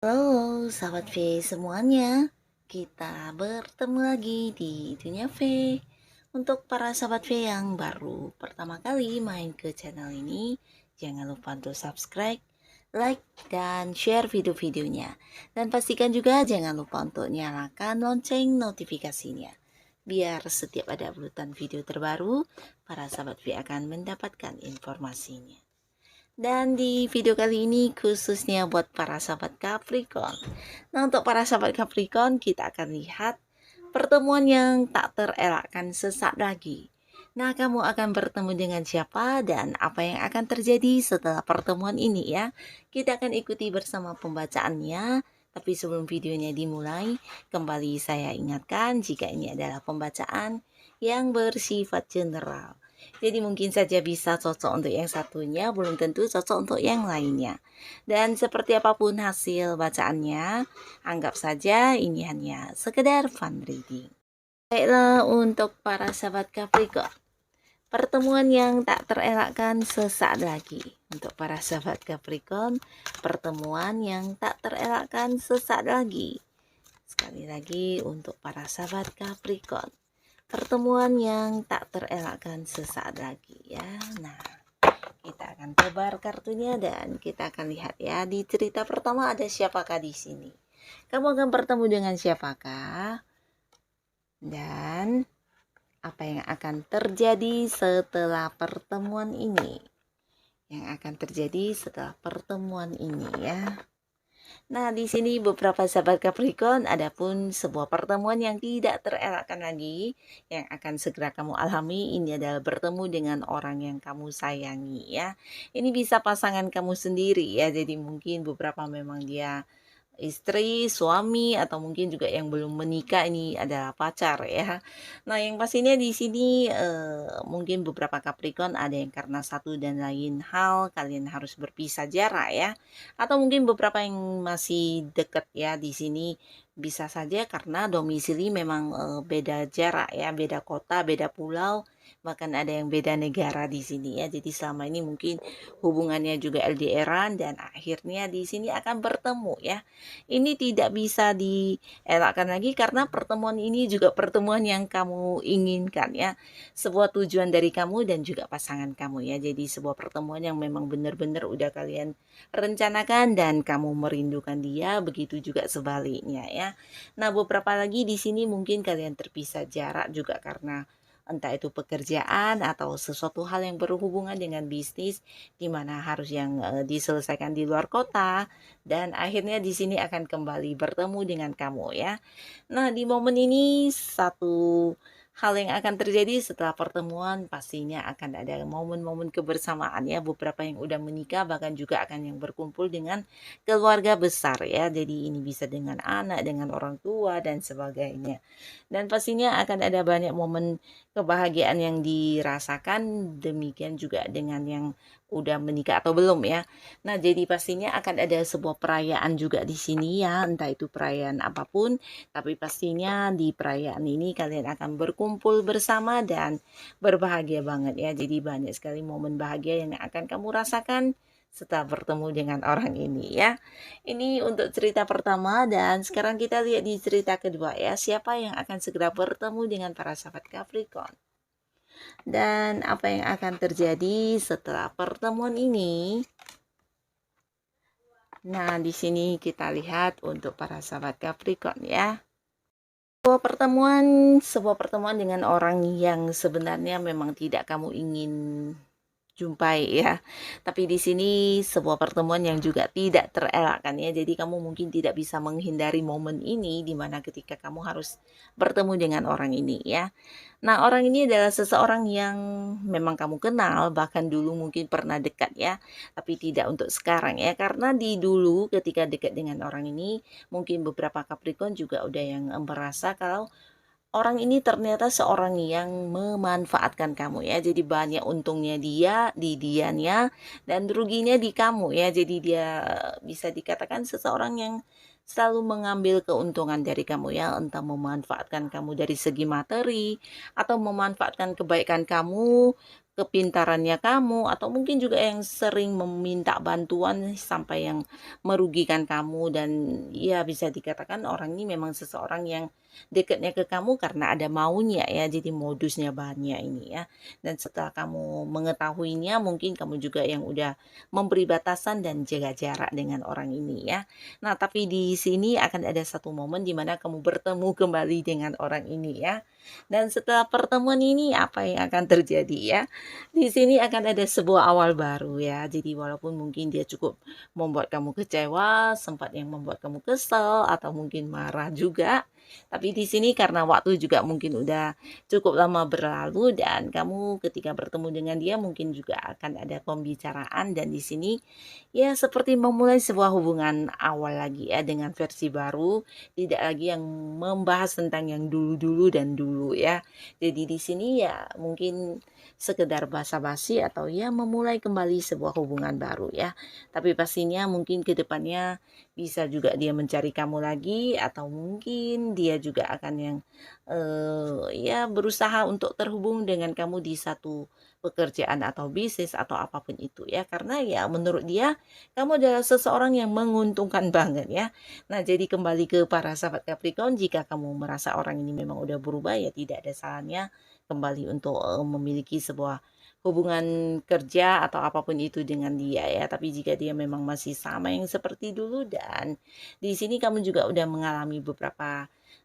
Halo, sahabat V semuanya. Kita bertemu lagi di Dunia V. Untuk para sahabat V yang baru pertama kali main ke channel ini, jangan lupa untuk subscribe, like, dan share video-videonya. Dan pastikan juga jangan lupa untuk nyalakan lonceng notifikasinya. Biar setiap ada uploadan video terbaru, para sahabat V akan mendapatkan informasinya. Dan di video kali ini khususnya buat para sahabat Capricorn. Nah, untuk para sahabat Capricorn, kita akan lihat pertemuan yang tak terelakkan sesaat lagi. Nah, kamu akan bertemu dengan siapa dan apa yang akan terjadi setelah pertemuan ini ya. Kita akan ikuti bersama pembacaannya. Tapi sebelum videonya dimulai, kembali saya ingatkan jika ini adalah pembacaan yang bersifat general. Jadi mungkin saja bisa cocok untuk yang satunya, belum tentu cocok untuk yang lainnya. Dan seperti apapun hasil bacaannya, anggap saja ini hanya sekedar fun reading. Baiklah untuk para sahabat Capricorn, pertemuan yang tak terelakkan sesaat lagi. Untuk para sahabat Capricorn, pertemuan yang tak terelakkan sesaat lagi. Sekali lagi untuk para sahabat Capricorn, pertemuan yang tak terelakkan sesaat lagi ya. Nah, kita akan tebar kartunya dan kita akan lihat ya. Di cerita pertama ada siapakah di sini? Kamu akan bertemu dengan siapakah? Dan apa yang akan terjadi setelah pertemuan ini? Yang akan terjadi setelah pertemuan ini ya. Nah, di sini beberapa sahabat Capricorn, adapun sebuah pertemuan yang tidak terelakkan lagi yang akan segera kamu alami, ini adalah bertemu dengan orang yang kamu sayangi ya. Ini bisa pasangan kamu sendiri ya. Jadi mungkin beberapa memang dia istri, suami, atau mungkin juga yang belum menikah ini adalah pacar ya. Nah, yang pastinya di sini mungkin beberapa Capricorn ada yang karena satu dan lain hal kalian harus berpisah jarak ya. Atau mungkin beberapa yang masih dekat ya di sini bisa saja karena domisili memang beda jarak ya, beda kota, beda pulau, bahkan ada yang beda negara di sini ya. Jadi selama ini mungkin hubungannya juga LDRan dan akhirnya di sini akan bertemu ya. Ini tidak bisa dielakkan lagi karena pertemuan ini juga pertemuan yang kamu inginkan ya. Sebuah tujuan dari kamu dan juga pasangan kamu ya. Jadi sebuah pertemuan yang memang benar-benar udah kalian rencanakan dan kamu merindukan dia, begitu juga sebaliknya ya. Nah, beberapa lagi di sini mungkin kalian terpisah jarak juga karena entah itu pekerjaan atau sesuatu hal yang berhubungan dengan bisnis di mana harus yang diselesaikan di luar kota dan akhirnya di sini akan kembali bertemu dengan kamu ya. Nah, di momen ini satu hal yang akan terjadi setelah pertemuan pastinya akan ada momen-momen kebersamaan ya, beberapa yang udah menikah bahkan juga akan yang berkumpul dengan keluarga besar ya. Jadi ini bisa dengan anak, dengan orang tua dan sebagainya. Dan pastinya akan ada banyak momen kebahagiaan yang dirasakan, demikian juga dengan yang udah menikah atau belum ya. Nah, jadi pastinya akan ada sebuah perayaan juga di sini ya, entah itu perayaan apapun, tapi pastinya di perayaan ini kalian akan berkumpul bersama dan berbahagia banget ya. Jadi banyak sekali momen bahagia yang akan kamu rasakan setelah bertemu dengan orang ini ya. Ini untuk cerita pertama dan sekarang kita lihat di cerita kedua ya. Siapa yang akan segera bertemu dengan para sahabat Capricorn? Dan apa yang akan terjadi setelah pertemuan ini? Nah, di sini kita lihat untuk para sahabat Capricorn ya. Sebuah pertemuan dengan orang yang sebenarnya memang tidak kamu ingin jumpai ya. Tapi di sini sebuah pertemuan yang juga tidak terelakkan ya. Jadi kamu mungkin tidak bisa menghindari momen ini di mana ketika kamu harus bertemu dengan orang ini ya. Nah, orang ini adalah seseorang yang memang kamu kenal, bahkan dulu mungkin pernah dekat ya, tapi tidak untuk sekarang ya. Karena di dulu ketika dekat dengan orang ini, mungkin beberapa Capricorn juga udah yang merasa kalau orang ini ternyata seorang yang memanfaatkan kamu ya. Jadi banyak untungnya dia di dianya dan ruginya di kamu ya. Jadi dia bisa dikatakan seseorang yang selalu mengambil keuntungan dari kamu ya. Entah memanfaatkan kamu dari segi materi atau memanfaatkan kebaikan kamu kepintarannya kamu, atau mungkin juga yang sering meminta bantuan sampai yang merugikan kamu. Dan ya bisa dikatakan orang ini memang seseorang yang dekatnya ke kamu karena ada maunya ya, jadi modusnya banyak ini ya. Dan setelah kamu mengetahuinya, mungkin kamu juga yang udah memberi batasan dan jaga jarak dengan orang ini ya. Nah, tapi di sini akan ada satu momen di mana kamu bertemu kembali dengan orang ini ya. Dan setelah pertemuan ini apa yang akan terjadi ya? Di sini akan ada sebuah awal baru ya. Jadi walaupun mungkin dia cukup membuat kamu kecewa, sempat yang membuat kamu kesel atau mungkin marah juga. Tapi di sini karena waktu juga mungkin udah cukup lama berlalu dan kamu ketika bertemu dengan dia mungkin juga akan ada pembicaraan, dan di sini ya seperti memulai sebuah hubungan awal lagi ya dengan versi baru, tidak lagi yang membahas tentang yang dulu-dulu dan dulu ya. Jadi di sini ya mungkin sekedar basa-basi atau ya memulai kembali sebuah hubungan baru ya. Tapi pastinya mungkin ke depannya bisa juga dia mencari kamu lagi, atau mungkin dia juga akan yang ya berusaha untuk terhubung dengan kamu di satu pekerjaan atau bisnis atau apapun itu ya, karena ya menurut dia kamu adalah seseorang yang menguntungkan banget ya. Nah, jadi kembali ke para sahabat Capricorn, jika kamu merasa orang ini memang udah berubah ya tidak ada salahnya kembali untuk memiliki sebuah hubungan kerja atau apapun itu dengan dia ya. Tapi jika dia memang masih sama yang seperti dulu, dan di sini kamu juga udah mengalami beberapa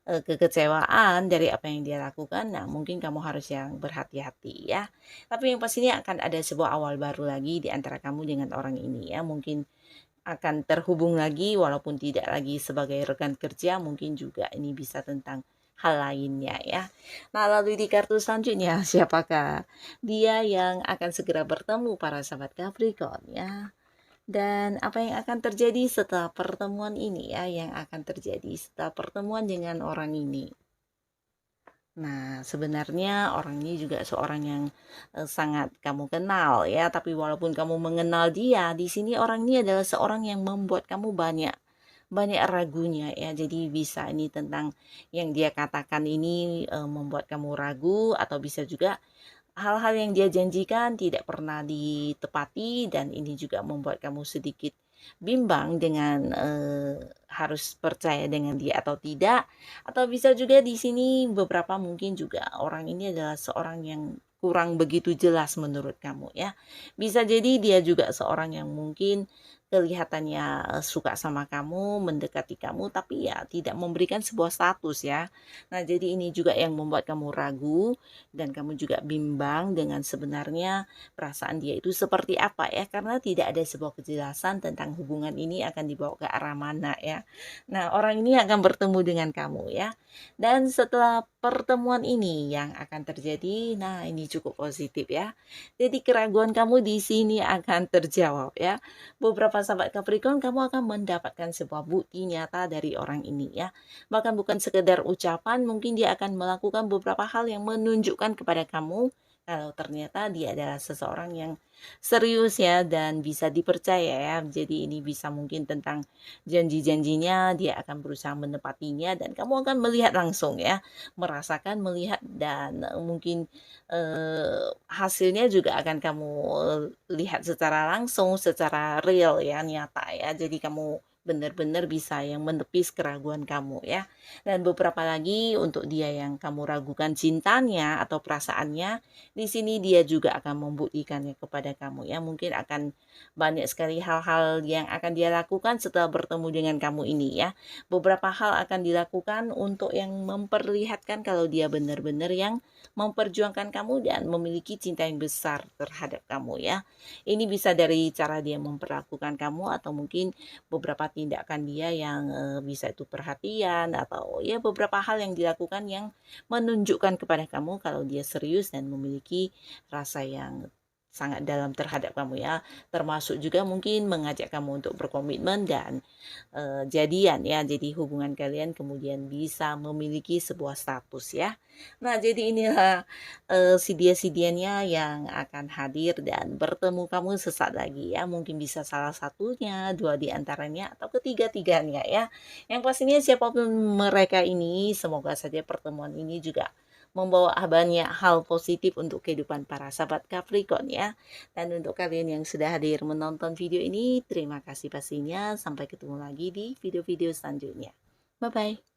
kekecewaan dari apa yang dia lakukan, nah mungkin kamu harus yang berhati-hati ya. Tapi yang pastinya akan ada sebuah awal baru lagi di antara kamu dengan orang ini ya. Mungkin akan terhubung lagi walaupun tidak lagi sebagai rekan kerja, mungkin juga ini bisa tentang hal lainnya ya. Nah, lalu di kartu selanjutnya, siapakah dia yang akan segera bertemu para sahabat Capricorn ya? Dan apa yang akan terjadi setelah pertemuan ini ya, yang akan terjadi setelah pertemuan dengan orang ini? Nah, sebenarnya orang ini juga seorang yang sangat kamu kenal ya, tapi walaupun kamu mengenal dia, di sini orang ini adalah seorang yang membuat kamu banyak banyak ragunya ya. Jadi bisa ini tentang yang dia katakan ini membuat kamu ragu, atau bisa juga hal-hal yang dia janjikan tidak pernah ditepati, dan ini juga membuat kamu sedikit bimbang dengan harus percaya dengan dia atau tidak. Atau bisa juga di sini beberapa mungkin juga orang ini adalah seorang yang kurang begitu jelas menurut kamu ya. Bisa jadi dia juga seorang yang mungkin kelihatannya suka sama kamu, mendekati kamu, tapi ya tidak memberikan sebuah status ya. Nah, jadi ini juga yang membuat kamu ragu, dan kamu juga bimbang dengan sebenarnya perasaan dia itu seperti apa ya, karena tidak ada sebuah kejelasan tentang hubungan ini akan dibawa ke arah mana ya. Nah, orang ini akan bertemu dengan kamu ya. Dan setelah pertemuan ini yang akan terjadi, nah ini cukup positif ya. Jadi keraguan kamu di sini akan terjawab ya. Beberapa sahabat Capricorn, kamu akan mendapatkan sebuah bukti nyata dari orang ini ya. Bahkan bukan sekedar ucapan, mungkin dia akan melakukan beberapa hal yang menunjukkan kepada kamu kalau ternyata dia adalah seseorang yang serius ya dan bisa dipercaya ya. Jadi ini bisa mungkin tentang janji-janjinya, dia akan berusaha menepatinya, dan kamu akan melihat langsung ya, merasakan, melihat, dan mungkin hasilnya juga akan kamu lihat secara langsung, secara real ya, nyata ya. Jadi kamu benar-benar bisa yang menepis keraguan kamu ya. Dan beberapa lagi untuk dia yang kamu ragukan cintanya atau perasaannya, di sini dia juga akan membuktikannya kepada kamu ya. Mungkin akan banyak sekali hal-hal yang akan dia lakukan setelah bertemu dengan kamu ini ya. Beberapa hal akan dilakukan untuk yang memperlihatkan kalau dia benar-benar yang memperjuangkan kamu dan memiliki cinta yang besar terhadap kamu ya. Ini bisa dari cara dia memperlakukan kamu, atau mungkin beberapa tindakan dia yang bisa itu perhatian, atau ya beberapa hal yang dilakukan yang menunjukkan kepada kamu kalau dia serius dan memiliki rasa yang sangat dalam terhadap kamu ya, termasuk juga mungkin mengajak kamu untuk berkomitmen dan jadian ya. Jadi hubungan kalian kemudian bisa memiliki sebuah status ya. Nah, jadi inilah si dia yang akan hadir dan bertemu kamu sesaat lagi ya. Mungkin bisa salah satunya, dua di antaranya, atau ketiga-tiganya ya. Yang pastinya siapapun mereka ini, semoga saja pertemuan ini juga membawa banyak hal positif untuk kehidupan para sahabat Capricorn ya. Dan untuk kalian yang sudah hadir menonton video ini, terima kasih pastinya. Sampai ketemu lagi di video-video selanjutnya. Bye-bye.